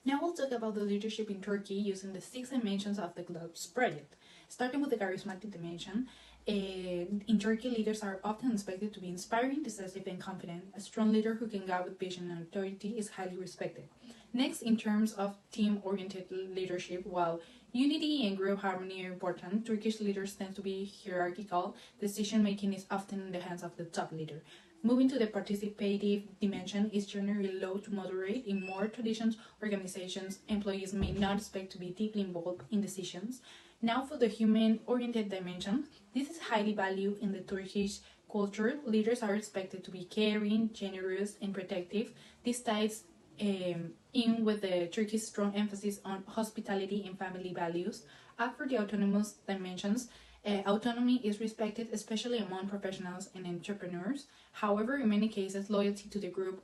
Now we'll talk about the leadership in Turkey using the 6 dimensions of the Globes project. Starting with the charismatic dimension, in Turkey, leaders are often expected to be inspiring, decisive, and confident. A strong leader who can guide with vision and authority is highly respected. Next, in terms of team-oriented leadership, while unity and group harmony are important, Turkish leaders tend to be hierarchical. Decision-making is often in the hands of the top leader. Moving to the participative dimension is generally low to moderate. In more traditions organizations, employees may not expect to be deeply involved in decisions. Now for the human-oriented dimension, this is highly valued in the Turkish culture. Leaders are expected to be caring, generous, and protective. This ties in with the Turkish strong emphasis on hospitality and family values. As for the autonomous dimensions, autonomy is respected, especially among professionals and entrepreneurs. However, in many cases, loyalty to the group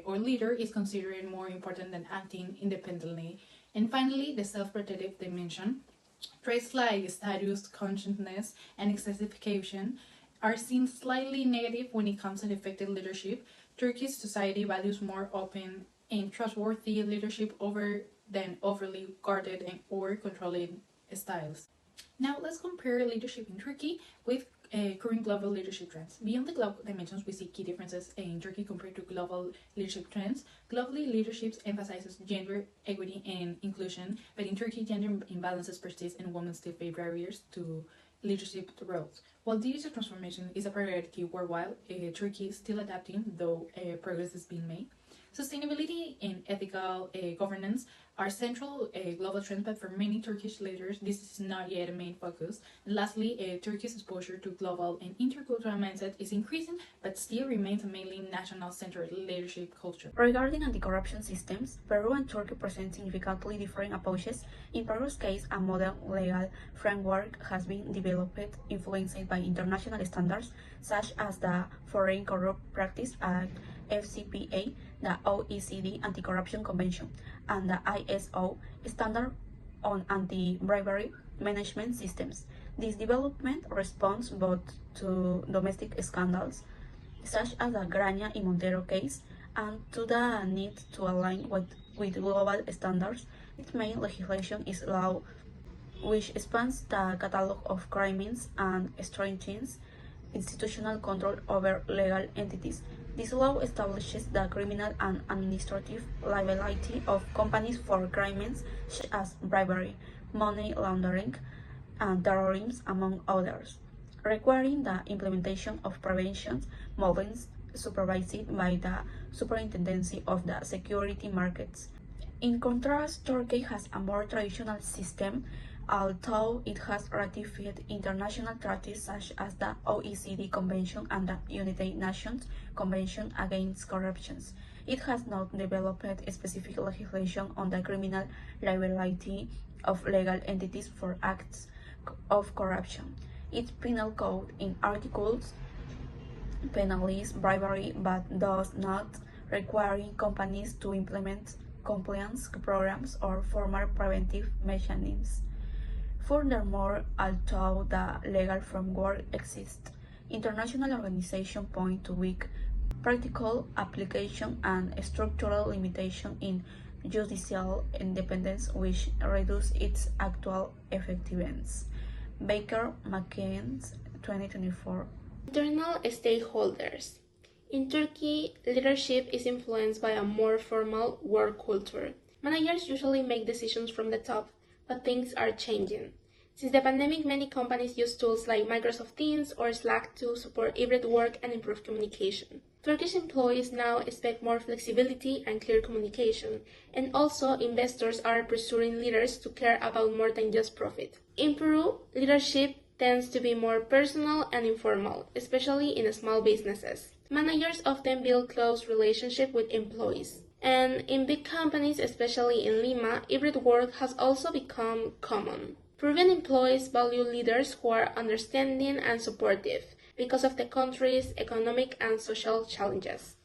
or leader is considered more important than acting independently. And finally, the self-protective dimension. Traits like status, consciousness, and excessification are seen slightly negative when it comes to effective leadership. Turkish society values more open and trustworthy leadership over than overly guarded and or controlling styles. Now let's compare leadership in Turkey with current global leadership trends. Beyond the global dimensions, we see key differences in Turkey compared to global leadership trends. Globally, leadership emphasizes gender equity and inclusion, but in Turkey, gender imbalances persist and women still face barriers to leadership roles. While digital transformation is a priority worldwide, Turkey is still adapting, though progress is being made. Sustainability and ethical governance are central global trends, but for many Turkish leaders, this is not yet a main focus. And lastly, Turkey's exposure to global and intercultural mindset is increasing, but still remains a mainly national-centered leadership culture. Regarding anti-corruption systems, Peru and Turkey present significantly different approaches. In Peru's case, a modern legal framework has been developed influenced by international standards such as the Foreign Corrupt Practice Act (FCPA), the OECD Anti-Corruption Convention, and the ISO Standard on Anti-Bribery Management Systems. This development responds both to domestic scandals, such as the Graña y Montero case, and to the need to align with global standards. Its main legislation is law, which expands the catalog of crimes and strengthens institutional control over legal entities. This law establishes the criminal and administrative liability of companies for crimes such as bribery, money laundering, and terrorism, among others, requiring the implementation of prevention models supervised by the Superintendency of the Security Markets. In contrast, Turkey has a more traditional system, although it has ratified international treaties such as the OECD Convention and the United Nations Convention Against Corruption. It has not developed specific legislation on the criminal liability of legal entities for acts of corruption. Its penal code in articles penalizes bribery but does not, requiring companies to implement compliance programs or formal preventive mechanisms. Furthermore, although the legal framework exists, international organizations point to weak practical application and structural limitation in judicial independence, which reduce its actual effectiveness. Baker McKenzie, 2024. Internal stakeholders. In Turkey, leadership is influenced by a more formal work culture. Managers usually make decisions from the top, but things are changing. Since the pandemic, many companies use tools like Microsoft Teams or Slack to support hybrid work and improve communication. Turkish employees now expect more flexibility and clear communication, and also investors are pursuing leaders to care about more than just profit. In Peru, leadership tends to be more personal and informal, especially in small businesses. Managers often build close relationships with employees. And in big companies, especially in Lima, hybrid work has also become common. Peruvian employees value leaders who are understanding and supportive because of the country's economic and social challenges.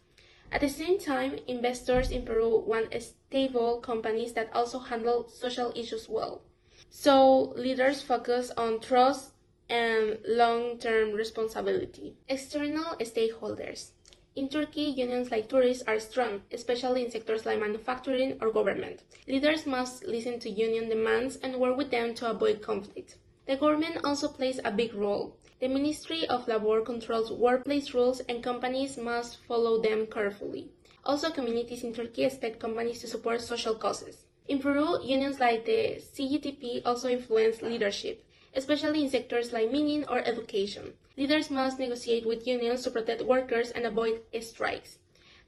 At the same time, investors in Peru want stable companies that also handle social issues well. So leaders focus on trust and long-term responsibility. External stakeholders. In Turkey, unions like tourists are strong, especially in sectors like manufacturing or government. Leaders must listen to union demands and work with them to avoid conflict. The government also plays a big role. The Ministry of Labor controls workplace rules and companies must follow them carefully. Also, communities in Turkey expect companies to support social causes. In Peru, unions like the CGTP also influence leadership, especially in sectors like mining or education. Leaders must negotiate with unions to protect workers and avoid strikes.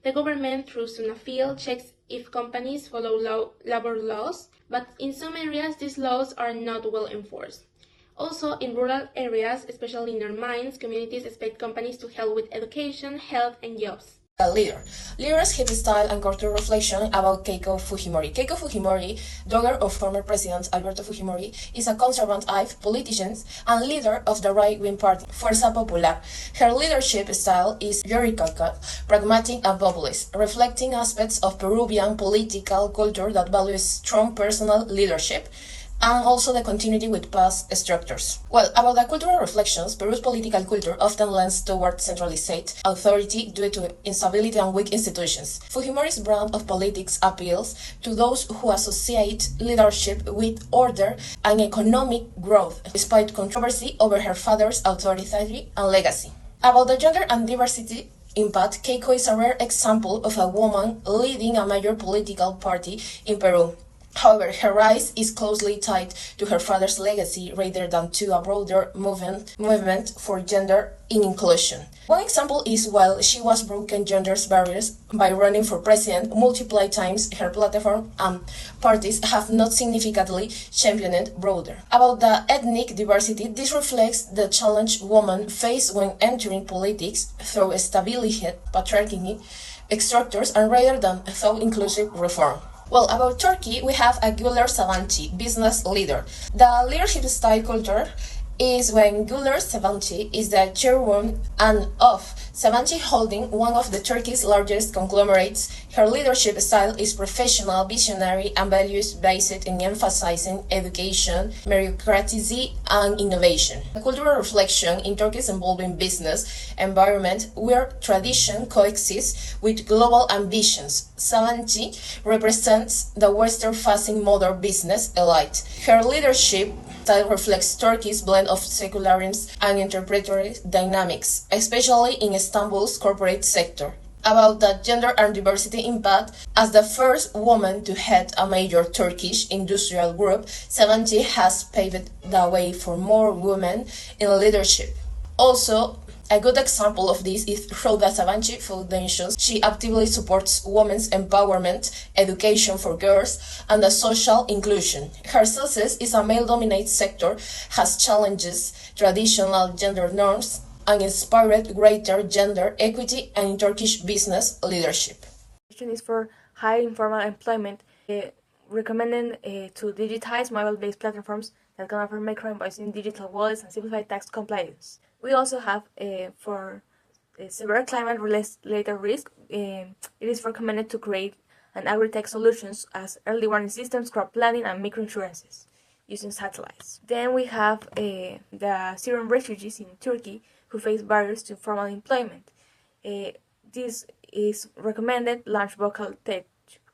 The government, through SUNAFIL, checks if companies follow labor laws, but in some areas these laws are not well enforced. Also, in rural areas, especially near mines, communities expect companies to help with education, health, and jobs. A leader. Leadership style and cultural reflection about Keiko Fujimori. Keiko Fujimori, daughter of former President Alberto Fujimori, is a conservative politician and leader of the right-wing party, Fuerza Popular. Her leadership style is bureaucratic, pragmatic and populist, reflecting aspects of Peruvian political culture that values strong personal leadership and also the continuity with past structures. Well, about the cultural reflections, Peru's political culture often lends toward centralized authority due to instability and weak institutions. Fujimori's brand of politics appeals to those who associate leadership with order and economic growth, despite controversy over her father's authority and legacy. About the gender and diversity impact, Keiko is a rare example of a woman leading a major political party in Peru. However, her rise is closely tied to her father's legacy rather than to a broader movement for gender inclusion. One example is while she was broken gender barriers by running for president multiple times, her platform and parties have not significantly championed broader. About the ethnic diversity, this reflects the challenge women face when entering politics through established patriarchy structures and rather than through inclusive reform. Well, about Turkey, we have a Güler Sabanci, business leader. The leadership style culture is when Güler Sabanci is the chairwoman and of Sabanci Holding, one of the Turkey's largest conglomerates. Her leadership style is professional, visionary, and values-based in emphasizing education, meritocracy, and innovation. A cultural reflection in Turkey's evolving business environment where tradition coexists with global ambitions. Sabanci represents the Western-facing modern business elite. Her leadership style reflects Turkey's blend of secularism and entrepreneurial dynamics, especially in Istanbul's corporate sector. About the gender and diversity impact, as the first woman to head a major Turkish industrial group, Sabanci has paved the way for more women in leadership. Also, a good example of this is through the Sabanci Foundation. She actively supports women's empowerment, education for girls, and the social inclusion. Her success is a male-dominated sector, has challenges traditional gender norms, and inspired greater gender equity and Turkish business leadership. Is for high informal employment, recommending to digitize mobile-based platforms that can offer micro-invoicing, digital wallets, and simplified tax compliance. We also have for severe climate-related risk, it is recommended to create an agri-tech solutions as early warning systems, crop planning, and microinsurances using satellites. Then we have the Syrian refugees in Turkey who face barriers to formal employment. This is recommended launch vocal tech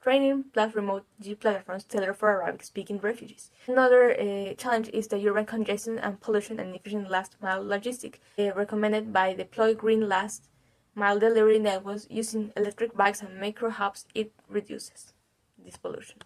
training plus remote G platforms tailored for Arabic-speaking refugees. Another challenge is the urban congestion and pollution and efficient last-mile logistics, recommended by deploy green last-mile delivery networks using electric bikes and micro hubs. It reduces this pollution.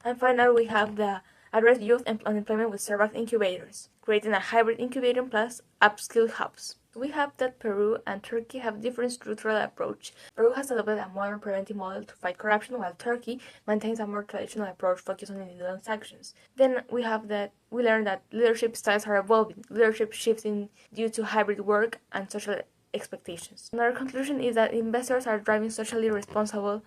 And finally, we have the address youth unemployment with Servac incubators, creating a hybrid incubator plus upskill hubs. We have that Peru and Turkey have different structural approach. Peru has adopted a modern preventive model to fight corruption, while Turkey maintains a more traditional approach focused on individual sanctions. Then we learned that leadership styles are evolving, leadership shifting due to hybrid work and social expectations. Another conclusion is that investors are driving socially responsible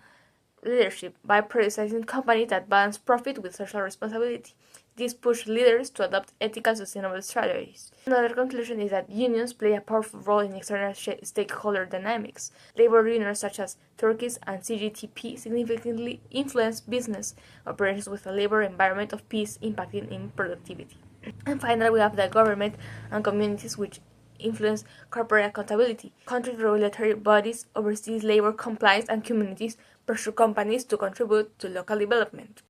leadership by prioritizing companies that balance profit with social responsibility. This pushes leaders to adopt ethical, sustainable strategies. Another conclusion is that unions play a powerful role in external stakeholder dynamics. Labor unions such as Turkey's and CGTP significantly influence business operations with a labor environment of peace impacting in productivity. And finally, we have the government and communities which influence corporate accountability. Country regulatory bodies oversees labor compliance and communities pressure companies to contribute to local development.